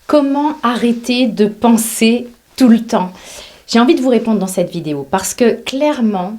Comment arrêter de penser tout le temps? J'ai envie de vous répondre dans cette vidéo parce que clairement,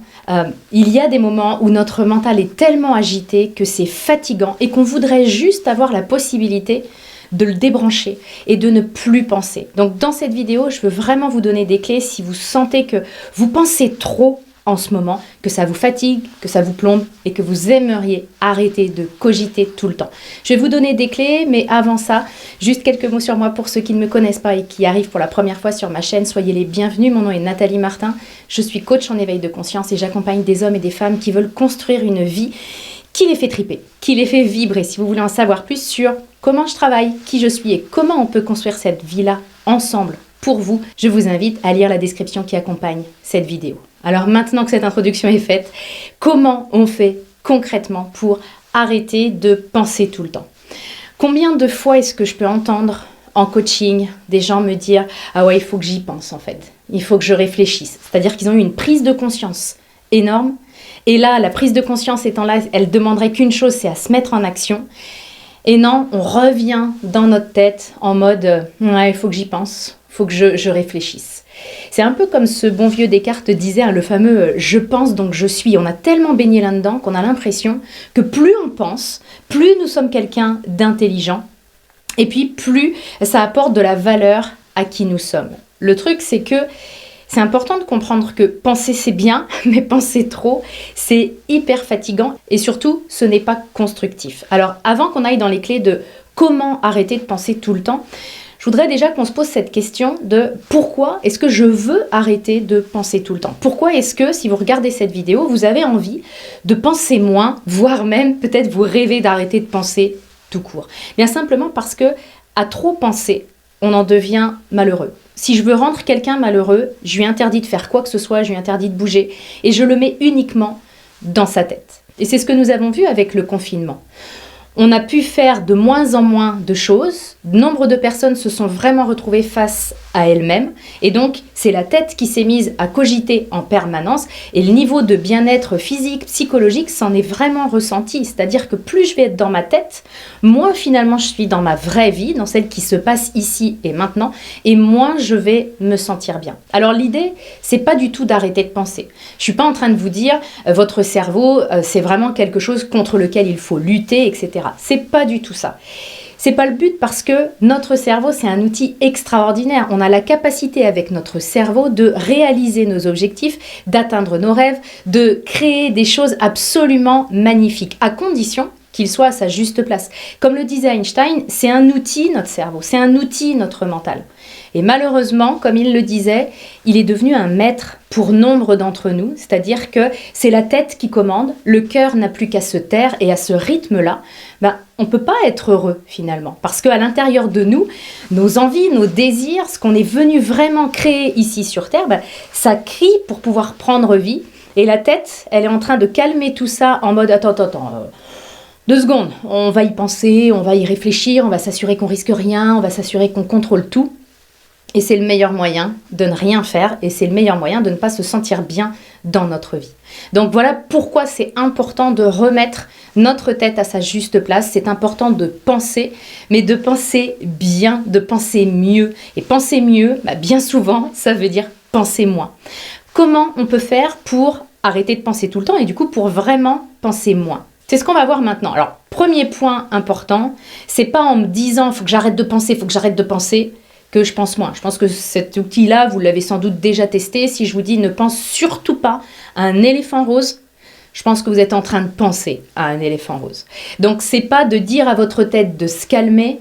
il y a des moments où notre mental est tellement agité que c'est fatigant et qu'on voudrait juste avoir la possibilité de le débrancher et de ne plus penser. Donc dans cette vidéo, je veux vraiment vous donner des clés si vous sentez que vous pensez trop en ce moment, que ça vous fatigue, que ça vous plombe et que vous aimeriez arrêter de cogiter tout le temps. Je vais vous donner des clés, mais avant ça, juste quelques mots sur moi pour ceux qui ne me connaissent pas et qui arrivent pour la première fois sur ma chaîne. Soyez les bienvenus, mon nom est Nathalie Martin, je suis coach en éveil de conscience et j'accompagne des hommes et des femmes qui veulent construire une vie qui les fait triper, qui les fait vibrer. Si vous voulez en savoir plus sur comment je travaille, qui je suis et comment on peut construire cette vie-là ensemble pour vous, je vous invite à lire la description qui accompagne cette vidéo. Alors maintenant que cette introduction est faite, comment on fait concrètement pour arrêter de penser tout le temps? Combien de fois est-ce que je peux entendre en coaching des gens me dire « Ah ouais, il faut que j'y pense en fait, il faut que je réfléchisse ». C'est-à-dire qu'ils ont eu une prise de conscience énorme et là, la prise de conscience étant là, elle demanderait qu'une chose, c'est à se mettre en action. Et non, on revient dans notre tête en mode « Ouais, il faut que j'y pense, il faut que je réfléchisse ». C'est un peu comme ce bon vieux Descartes disait, le fameux « je pense donc je suis ». On a tellement baigné là-dedans qu'on a l'impression que plus on pense, plus nous sommes quelqu'un d'intelligent et puis plus ça apporte de la valeur à qui nous sommes. Le truc, c'est que c'est important de comprendre que penser c'est bien, mais penser trop, c'est hyper fatigant et surtout, ce n'est pas constructif. Alors, avant qu'on aille dans les clés de comment arrêter de penser tout le temps, je voudrais déjà qu'on se pose cette question de pourquoi est-ce que je veux arrêter de penser tout le temps? Pourquoi est-ce que, si vous regardez cette vidéo, vous avez envie de penser moins, voire même peut-être vous rêvez d'arrêter de penser tout court? Bien simplement parce que à trop penser, on en devient malheureux. Si je veux rendre quelqu'un malheureux, je lui interdis de faire quoi que ce soit, je lui interdis de bouger et je le mets uniquement dans sa tête. Et c'est ce que nous avons vu avec le confinement. On a pu faire de moins en moins de choses. Nombre de personnes se sont vraiment retrouvées face à elles-mêmes. Et donc, c'est la tête qui s'est mise à cogiter en permanence. Et le niveau de bien-être physique, psychologique, s'en est vraiment ressenti. C'est-à-dire que plus je vais être dans ma tête, moins finalement je suis dans ma vraie vie, dans celle qui se passe ici et maintenant, et moins je vais me sentir bien. Alors l'idée, c'est pas du tout d'arrêter de penser. Je suis pas en train de vous dire, votre cerveau, c'est vraiment quelque chose contre lequel il faut lutter, etc. C'est pas du tout ça. C'est pas le but parce que notre cerveau, c'est un outil extraordinaire. On a la capacité avec notre cerveau de réaliser nos objectifs, d'atteindre nos rêves, de créer des choses absolument magnifiques, à condition qu'il soit à sa juste place. Comme le disait Einstein, c'est un outil notre cerveau, c'est un outil notre mental. Et malheureusement, comme il le disait, il est devenu un maître pour nombre d'entre nous, c'est-à-dire que c'est la tête qui commande, le cœur n'a plus qu'à se taire et à ce rythme-là, on ne peut pas être heureux finalement. Parce qu'à l'intérieur de nous, nos envies, nos désirs, ce qu'on est venu vraiment créer ici sur Terre, ça crie pour pouvoir prendre vie. Et la tête, elle est en train de calmer tout ça en mode « Attends, 2 secondes, on va y penser, on va y réfléchir, on va s'assurer qu'on risque rien, on va s'assurer qu'on contrôle tout. » Et c'est le meilleur moyen de ne rien faire et c'est le meilleur moyen de ne pas se sentir bien dans notre vie. Donc voilà pourquoi c'est important de remettre notre tête à sa juste place. C'est important de penser, mais de penser bien, de penser mieux. Et penser mieux, bien souvent, ça veut dire penser moins. Comment on peut faire pour arrêter de penser tout le temps et du coup pour vraiment penser moins? C'est ce qu'on va voir maintenant. Alors, premier point important, c'est pas en me disant « faut que j'arrête de penser, faut que j'arrête de penser », que je pense moins. Je pense que cet outil-là, vous l'avez sans doute déjà testé. Si je vous dis ne pense surtout pas à un éléphant rose, je pense que vous êtes en train de penser à un éléphant rose. Donc, c'est pas de dire à votre tête de se calmer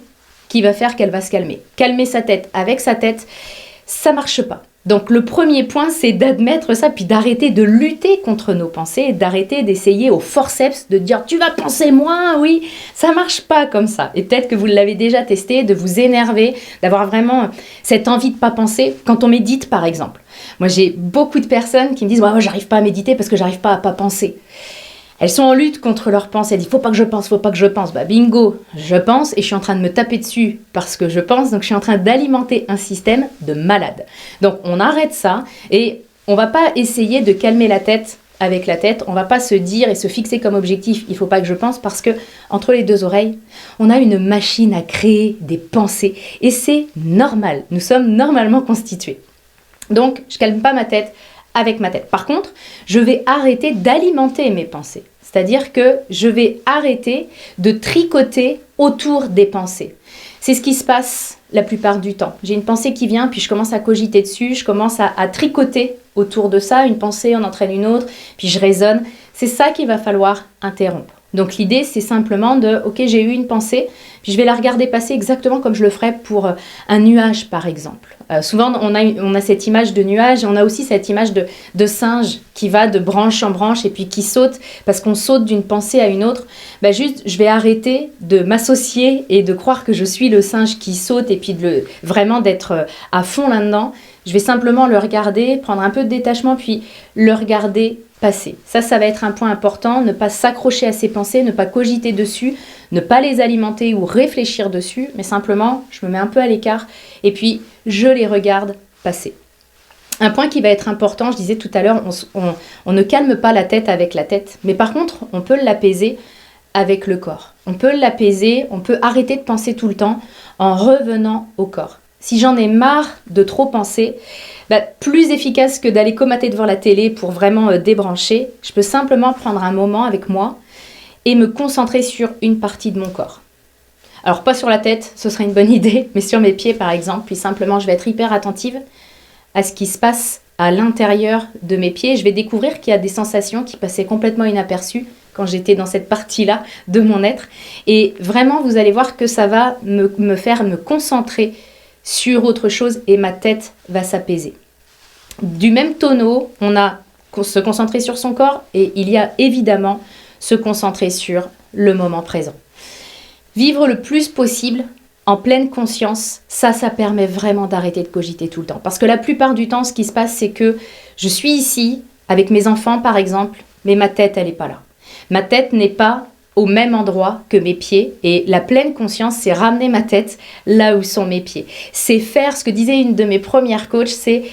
qui va faire qu'elle va se calmer. Calmer sa tête avec sa tête, ça marche pas. Donc le premier point, c'est d'admettre ça, puis d'arrêter de lutter contre nos pensées, et d'arrêter d'essayer au forceps de dire « tu vas penser moins, oui ». Ça marche pas comme ça. Et peut-être que vous l'avez déjà testé, de vous énerver, d'avoir vraiment cette envie de pas penser quand on médite par exemple. Moi j'ai beaucoup de personnes qui me disent « ouais, j'arrive pas à méditer parce que j'arrive pas à pas penser ». Elles sont en lutte contre leurs pensées. Elles disent « faut pas que je pense, faut pas que je pense ». Bingo, je pense et je suis en train de me taper dessus parce que je pense. Donc je suis en train d'alimenter un système de malade. Donc on arrête ça et on va pas essayer de calmer la tête avec la tête. On ne va pas se dire et se fixer comme objectif, il ne faut pas que je pense, parce que entre les deux oreilles, on a une machine à créer des pensées. Et c'est normal, nous sommes normalement constitués. Donc, je ne calme pas ma tête avec ma tête. Par contre, je vais arrêter d'alimenter mes pensées. C'est-à-dire que je vais arrêter de tricoter autour des pensées. C'est ce qui se passe la plupart du temps. J'ai une pensée qui vient, puis je commence à cogiter dessus, je commence à tricoter autour de ça. Une pensée en entraîne une autre, puis je raisonne. C'est ça qu'il va falloir interrompre. Donc l'idée, c'est simplement de, ok, j'ai eu une pensée, puis je vais la regarder passer exactement comme je le ferais pour un nuage, par exemple. Souvent, on a cette image de nuage, et on a aussi cette image de singe qui va de branche en branche et puis qui saute, parce qu'on saute d'une pensée à une autre. Juste, je vais arrêter de m'associer et de croire que je suis le singe qui saute, et puis vraiment d'être à fond là-dedans. Je vais simplement le regarder, prendre un peu de détachement, puis le regarder passer. Ça va être un point important, ne pas s'accrocher à ses pensées, ne pas cogiter dessus, ne pas les alimenter ou réfléchir dessus, mais simplement, je me mets un peu à l'écart et puis je les regarde passer. Un point qui va être important, je disais tout à l'heure, on ne calme pas la tête avec la tête, mais par contre, on peut l'apaiser avec le corps. On peut l'apaiser, on peut arrêter de penser tout le temps en revenant au corps. Si j'en ai marre de trop penser, plus efficace que d'aller comater devant la télé pour vraiment débrancher, je peux simplement prendre un moment avec moi et me concentrer sur une partie de mon corps. Alors pas sur la tête, ce serait une bonne idée, mais sur mes pieds par exemple, puis simplement je vais être hyper attentive à ce qui se passe à l'intérieur de mes pieds. Je vais découvrir qu'il y a des sensations qui passaient complètement inaperçues quand j'étais dans cette partie-là de mon être. Et vraiment, vous allez voir que ça va me faire me concentrer sur autre chose et ma tête va s'apaiser. Du même tonneau, on a se concentrer sur son corps et il y a évidemment se concentrer sur le moment présent. Vivre le plus possible en pleine conscience, ça permet vraiment d'arrêter de cogiter tout le temps. Parce que la plupart du temps, ce qui se passe, c'est que je suis ici avec mes enfants par exemple, mais ma tête, elle n'est pas là. Ma tête n'est pas au même endroit que mes pieds, et la pleine conscience, c'est ramener ma tête là où sont mes pieds. C'est faire ce que disait une de mes premières coachs, c'est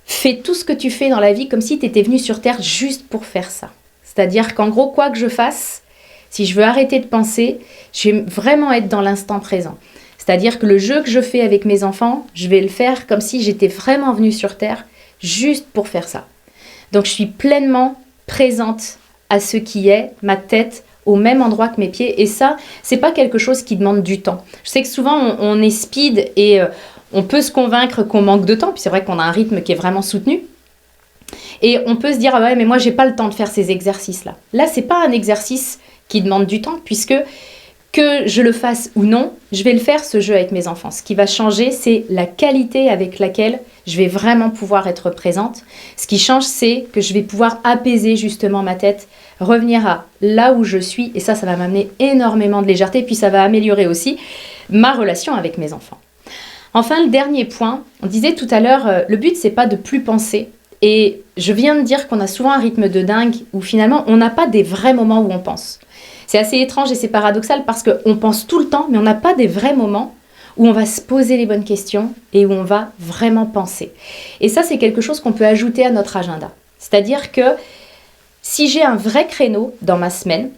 fais tout ce que tu fais dans la vie comme si tu étais venu sur Terre juste pour faire ça. C'est-à-dire qu'en gros, quoi que je fasse, si je veux arrêter de penser, je vais vraiment être dans l'instant présent. C'est-à-dire que le jeu que je fais avec mes enfants, je vais le faire comme si j'étais vraiment venue sur Terre juste pour faire ça. Donc je suis pleinement présente à ce qui est, ma tête au même endroit que mes pieds, et ça, c'est pas quelque chose qui demande du temps. Je sais que souvent on est speed et on peut se convaincre qu'on manque de temps, puis c'est vrai qu'on a un rythme qui est vraiment soutenu, et on peut se dire ah ouais mais moi j'ai pas le temps de faire ces exercices-là. Là c'est pas un exercice qui demande du temps, puisque que je le fasse ou non, je vais le faire ce jeu avec mes enfants. Ce qui va changer, c'est la qualité avec laquelle je vais vraiment pouvoir être présente. Ce qui change, c'est que je vais pouvoir apaiser justement ma tête, revenir à là où je suis, et ça va m'amener énormément de légèreté, puis ça va améliorer aussi ma relation avec mes enfants. Enfin, le dernier point, on disait tout à l'heure, le but c'est pas de plus penser, et je viens de dire qu'on a souvent un rythme de dingue où finalement on n'a pas des vrais moments où on pense. C'est assez étrange et c'est paradoxal parce qu'on pense tout le temps, mais on n'a pas des vrais moments où on va se poser les bonnes questions et où on va vraiment penser. Et ça, c'est quelque chose qu'on peut ajouter à notre agenda. C'est-à-dire que si j'ai un vrai créneau dans ma semaine,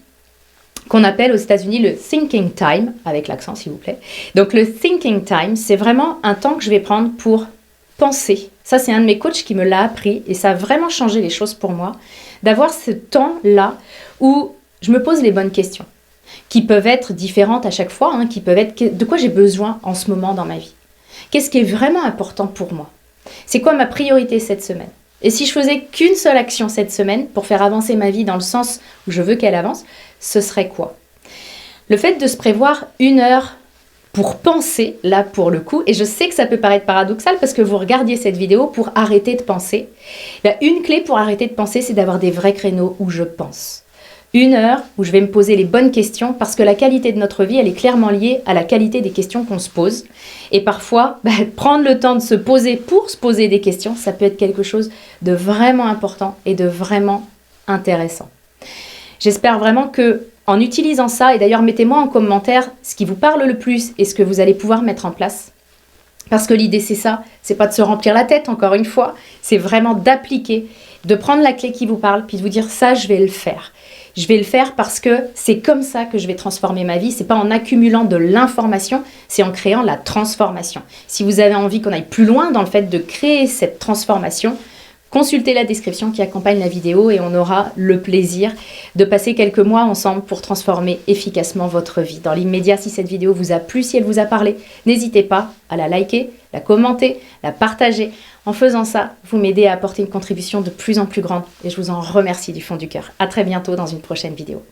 qu'on appelle aux États-Unis le thinking time, avec l'accent s'il vous plaît. Donc le thinking time, c'est vraiment un temps que je vais prendre pour penser. Ça, c'est un de mes coachs qui me l'a appris et ça a vraiment changé les choses pour moi, d'avoir ce temps-là où je me pose les bonnes questions, qui peuvent être différentes à chaque fois, qui peuvent être de quoi j'ai besoin en ce moment dans ma vie. Qu'est-ce qui est vraiment important pour moi? C'est quoi ma priorité cette semaine? Et si je faisais qu'une seule action cette semaine pour faire avancer ma vie dans le sens où je veux qu'elle avance, ce serait quoi? Le fait de se prévoir 1 heure pour penser, là pour le coup, et je sais que ça peut paraître paradoxal parce que vous regardiez cette vidéo pour arrêter de penser. Une clé pour arrêter de penser, c'est d'avoir des vrais créneaux où je pense. 1 heure où je vais me poser les bonnes questions, parce que la qualité de notre vie, elle est clairement liée à la qualité des questions qu'on se pose. Et parfois, prendre le temps de se poser pour se poser des questions, ça peut être quelque chose de vraiment important et de vraiment intéressant. J'espère vraiment que, en utilisant ça, et d'ailleurs mettez-moi en commentaire ce qui vous parle le plus et ce que vous allez pouvoir mettre en place. Parce que l'idée, c'est ça, c'est pas de se remplir la tête, encore une fois, c'est vraiment d'appliquer, de prendre la clé qui vous parle, puis de vous dire ça, je vais le faire. Je vais le faire parce que c'est comme ça que je vais transformer ma vie. C'est pas en accumulant de l'information, c'est en créant la transformation. Si vous avez envie qu'on aille plus loin dans le fait de créer cette transformation, consultez la description qui accompagne la vidéo et on aura le plaisir de passer quelques mois ensemble pour transformer efficacement votre vie. Dans l'immédiat, si cette vidéo vous a plu, si elle vous a parlé, n'hésitez pas à la liker, la commenter, la partager. En faisant ça, vous m'aidez à apporter une contribution de plus en plus grande et je vous en remercie du fond du cœur. À très bientôt dans une prochaine vidéo.